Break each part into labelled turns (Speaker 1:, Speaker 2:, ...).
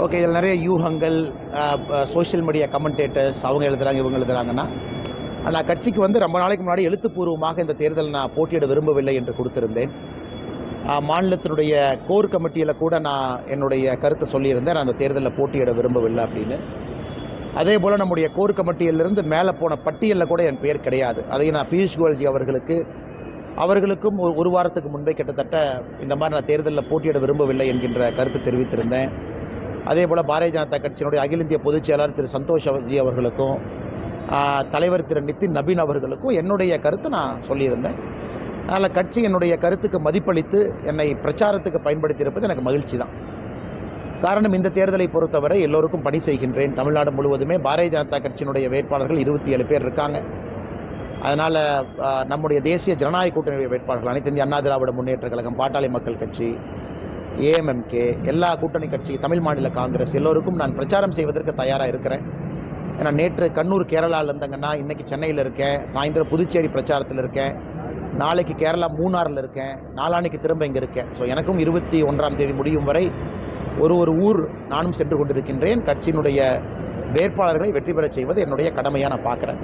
Speaker 1: Okay, இதில் நிறைய யூகங்கள், social media commentators அவங்க எழுதுகிறாங்க, இவங்க எழுதுகிறாங்கன்னா, நான் கட்சிக்கு வந்து ரொம்ப நாளைக்கு முன்னாடி எழுத்துப்பூர்வமாக இந்த தேர்தல் நான் போட்டியிட விரும்பவில்லை என்று கொடுத்திருந்தேன். மாநிலத்தினுடைய கோர் கமிட்டியில் கூட நான் என்னுடைய கருத்தை சொல்லியிருந்தேன், நான் அந்த தேர்தலில் போட்டியிட விரும்பவில்லை அப்படின்னு. அதே போல் நம்முடைய கோர் கமிட்டியிலிருந்து மேலே போன பட்டியலில் கூட என் பெயர் கிடையாது. அதையும் நான் பியூஷ் கோயல்ஜி அவர்களுக்கும் ஒரு வாரத்துக்கு முன்பே கிட்டத்தட்ட இந்த மாதிரி நான் தேர்தலில் போட்டியிட விரும்பவில்லை என்கின்ற கருத்து தெரிவித்திருந்தேன். அதே போல் பாரதிய ஜனதா கட்சியினுடைய அகில இந்திய பொதுச் செயலாளர் திரு சந்தோஷ்ஜி அவர்களுக்கும் தலைவர் திரு நிதின் நபீன் அவர்களுக்கும் என்னுடைய கருத்தை நான் சொல்லியிருந்தேன். அதனால் கட்சி என்னுடைய கருத்துக்கு மதிப்பளித்து என்னை பிரச்சாரத்துக்கு பயன்படுத்தியிருப்பது எனக்கு மகிழ்ச்சி தான். காரணம், இந்த தேர்தலை பொறுத்தவரை எல்லோருக்கும் பணி செய்கின்றேன். தமிழ்நாடு முழுவதுமே பாரதிய ஜனதா கட்சியினுடைய வேட்பாளர்கள் 27 பேர் இருக்காங்க. அதனால் நம்முடைய தேசிய ஜனநாயக கூட்டணி வேட்பாளர்கள் அனைத்து இந்திய அண்ணா திராவிட முன்னேற்ற கழகம், பாட்டாளி மக்கள் கட்சி, ஏஎம்எம்கே, எல்லா கூட்டணி கட்சி, தமிழ் மாநில காங்கிரஸ் எல்லோருக்கும் நான் பிரச்சாரம் செய்வதற்கு தயாராக இருக்கிறேன். ஏன்னா நேற்று கண்ணூர் கேரளாவில் இருந்தங்கன்னா இன்றைக்கி சென்னையில் இருக்கேன், சாயந்தரம் புதுச்சேரி பிரச்சாரத்தில் இருக்கேன், நாளைக்கு கேரளா மூணாறில் இருக்கேன், நாளான்னைக்கு திரும்ப இங்கே இருக்கேன். ஸோ எனக்கும் 21ஆம் தேதி முடியும் வரை ஒரு ஊர் நானும் சென்று கொண்டிருக்கின்றேன். கட்சியினுடைய வேட்பாளர்களை வெற்றி பெற செய்வது என்னுடைய கடமையாக நான் பார்க்குறேன்.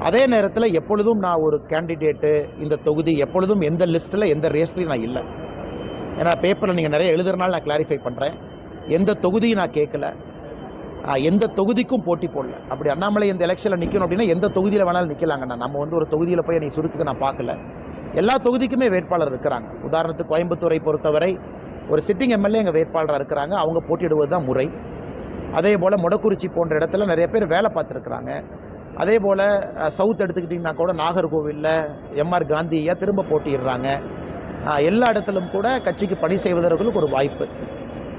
Speaker 1: அதே நேரத்தில் எப்பொழுதும் நான் ஒரு கேண்டிடேட்டு, இந்த தொகுதி எப்பொழுதும் எந்த லிஸ்ட்டில் எந்த ரேஸ்லையும் நான் இல்லை. ஏன்னா பேப்பரில் நீங்கள் நிறைய எழுதுறதுனால நான் கிளாரிஃபை பண்ணுறேன். எந்த தொகுதியும் நான் கேட்கல, எந்த தொகுதிக்கும் போட்டி போடல. அப்படி அண்ணாமலை இந்த எலெக்ஷனில் நிற்கணும் அப்படின்னா எந்த தொகுதியில் வேணாலும் நிற்கலாங்கண்ணா. நம்ம வந்து ஒரு தொகுதியில் போய் என்னை சுருக்குக்கு நான் பார்க்கல. எல்லா தொகுதிக்குமே வேட்பாளர் இருக்கிறாங்க. உதாரணத்துக்கு கோயம்புத்தூரை பொறுத்தவரை ஒரு சிட்டிங் எம்எல்ஏ எங்கள் வேட்பாளராக இருக்கிறாங்க, அவங்க போட்டியிடுவது தான் முறை. அதே போல் மொடக்குறிச்சி போன்ற இடத்துல நிறைய பேர் வேலை பார்த்துருக்குறாங்க. அதே போல் சவுத் எடுத்துக்கிட்டிங்கன்னா கூட நாகர்கோவிலில் எம்ஆர் காந்தியை திரும்ப போட்டிடுறாங்க. எல்லா இடத்திலும் கூட கட்சிக்கு பணி செய்வதற்கு ஒரு வாய்ப்பு.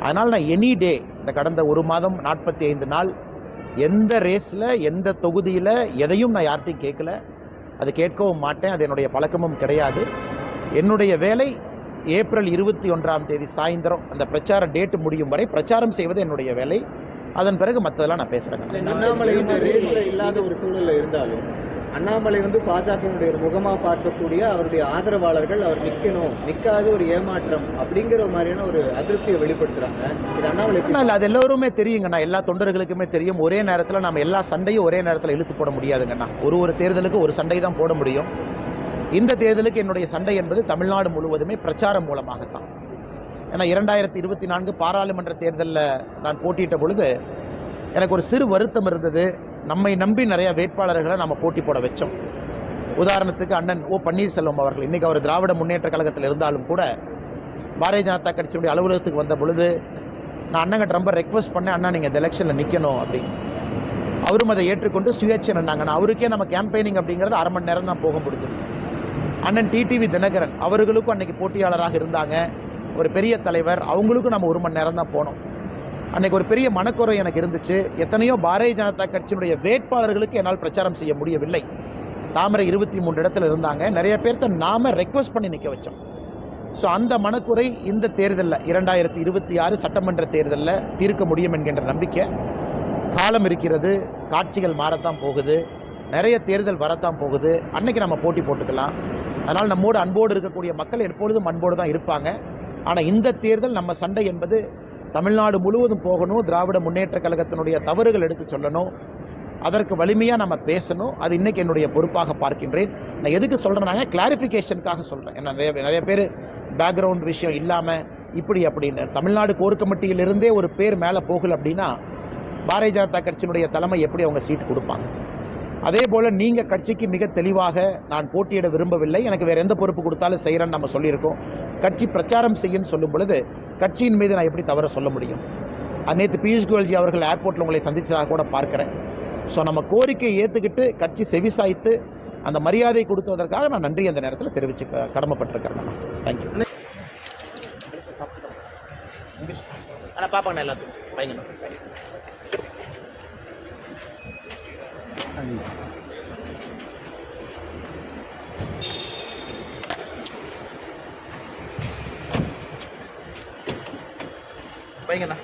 Speaker 1: அதனால் நான் எனி டே, இந்த கடந்த ஒரு மாதம் 45 நாள் எந்த ரேஸில் எந்த தொகுதியில் எதையும் நான் யார்கிட்டையும் கேட்கல, அது கேட்கவும் மாட்டேன். அது என்னுடைய பழக்கமும் கிடையாது. என்னுடைய வேலை ஏப்ரல் 21ஆம் தேதி சாயந்தரம் அந்த பிரச்சார டேட்டு முடியும் வரை பிரச்சாரம் செய்வது என்னுடைய வேலை. அதன் பிறகு மற்றதெல்லாம் நான் பேசுகிறேன்.
Speaker 2: அண்ணாமலை இந்த ரேஸ்ல இல்லாத ஒரு சூழ்நிலை இருந்தாலும் அண்ணாமலை வந்து பாஜகவுடைய முகமாக பார்க்கக்கூடிய அவருடைய ஆதரவாளர்கள் அவர் நிற்கணும், நிற்காத ஒரு ஏமாற்றம் அப்படிங்கிற மாதிரியான ஒரு அதிருப்தியை வெளிப்படுத்துறாங்க. இது அண்ணாமலை
Speaker 1: இல்லை, அது எல்லோருமே தெரியுங்கண்ணா, எல்லா தொண்டர்களுக்குமே தெரியும். ஒரே நேரத்தில் நம்ம எல்லா சண்டையும் ஒரே நேரத்தில் இழுத்து போட முடியாதுங்கண்ணா. ஒரு தேர்தலுக்கு ஒரு சண்டை தான் போட முடியும். இந்த தேர்தலுக்கு என்னுடைய சண்டை என்பது தமிழ்நாடு முழுவதுமே பிரச்சாரம் மூலமாகத்தான். ஏன்னா 2024 பாராளுமன்ற தேர்தலில் நான் போட்டியிட்ட பொழுது எனக்கு ஒரு சிறு வருத்தம் இருந்தது. நம்மை நம்பி நிறைய வேட்பாளர்களை நம்ம போட்டி போட வச்சோம். உதாரணத்துக்கு அண்ணன் ஓ பன்னீர்செல்வம் அவர்கள் இன்றைக்கி அவர் திராவிட முன்னேற்ற கழகத்தில் இருந்தாலும் கூட பாரதிய ஜனதா கட்சியினுடைய அலுவலகத்துக்கு வந்த பொழுது நான் அண்ணங்கிட்ட ரொம்ப ரெக்வஸ்ட் பண்ணேன், அண்ணா நீங்கள் இந்த எலெக்ஷனில் நிற்கணும் அப்படின்னு. அவரும் அதை ஏற்றுக்கொண்டு சுயேட்சை நின்னாங்கண்ணா. அவருக்கே நம்ம கேம்பெயினிங் அப்படிங்கிறது அரை மணி நேரம் தான் போக முடிஞ்சது. அண்ணன் டிடிவி தினகரன் அவர்களுக்கும் அன்றைக்கி போட்டியாளராக இருந்தாங்க, ஒரு பெரிய தலைவர், அவங்களுக்கும் நம்ம 1 மணி நேரம் தான் போனோம். அன்றைக்கி ஒரு பெரிய மனக்குறை எனக்கு இருந்துச்சு. எத்தனையோ பாரதிய ஜனதா கட்சியினுடைய வேட்பாளர்களுக்கு என்னால் பிரச்சாரம் செய்ய முடியவில்லை. தாமரை 23 இடத்துல இருந்தாங்க. நிறைய பேர்த்த நாம் ரெக்வஸ்ட் பண்ணி நிற்க வச்சோம். ஸோ அந்த மனக்குறை இந்த தேர்தலில் 2026 சட்டமன்ற தேர்தலில் தீர்க்க முடியும் என்கின்ற நம்பிக்கை. காலம் இருக்கிறது, காட்சிகள் மாறத்தான் போகுது, நிறைய தேர்தல் வரத்தான் போகுது. அன்னைக்கு நம்ம போட்டி போட்டுக்கலாம். அதனால் நம்மோடு அன்போடு இருக்கக்கூடிய மக்கள் எப்பொழுதும் அன்போடு தான் இருப்பாங்க. ஆனால் இந்த தேர்தல் நம்ம சண்டை என்பது தமிழ்நாடு முழுவதும் போகணும். திராவிட முன்னேற்ற கழகத்தினுடைய தவறுகள் எடுத்து சொல்லணும், அதற்கு வலிமையாக நம்ம பேசணும். அது இன்றைக்கி என்னுடைய பொறுப்பாக பார்க்கின்றேன். நான் எதுக்கு சொல்கிறேன்னாங்க, கிளாரிஃபிகேஷனுக்காக சொல்கிறேன். ஏன்னா நிறைய பேர் பேக்ரவுண்ட் விஷயம் இல்லாமல் இப்படி அப்படின்னு தமிழ்நாடு கோர் கமிட்டியிலிருந்தே ஒரு பேர் மேலே போகல அப்படின்னா பாரதிய ஜனதா கட்சியினுடைய தலைமை எப்படி அவங்க சீட் கொடுப்பாங்க? அதே போல் நீங்கள் கட்சிக்கு மிக தெளிவாக நான் போட்டியிட விரும்பவில்லை, எனக்கு வேறு எந்த பொறுப்பு கொடுத்தாலும் செய்கிறேன்னு நம்ம சொல்லியிருக்கோம். கட்சி பிரச்சாரம் செய்யன்னு சொல்லும் பொழுது கட்சியின் மீது நான் எப்படி தவற சொல்ல முடியும்? நேற்று பியூஷ் கோயல்ஜி அவர்கள் ஏர்போர்ட்டில் உங்களை சந்தித்ததாக கூட பார்க்குறேன். ஸோ நம்ம கோரிக்கையை ஏற்றுக்கிட்டு கட்சி செவிசாய்த்து அந்த மரியாதை கொடுத்ததற்காக நான் நன்றி அந்த நேரத்தில் தெரிவித்து கடமைப்பட்டிருக்கிறேன். தேங்க்யூ. ஆனால் பார்ப்பாங்க எல்லாத்துக்கும் பயங்கர பயங்கண்ணா.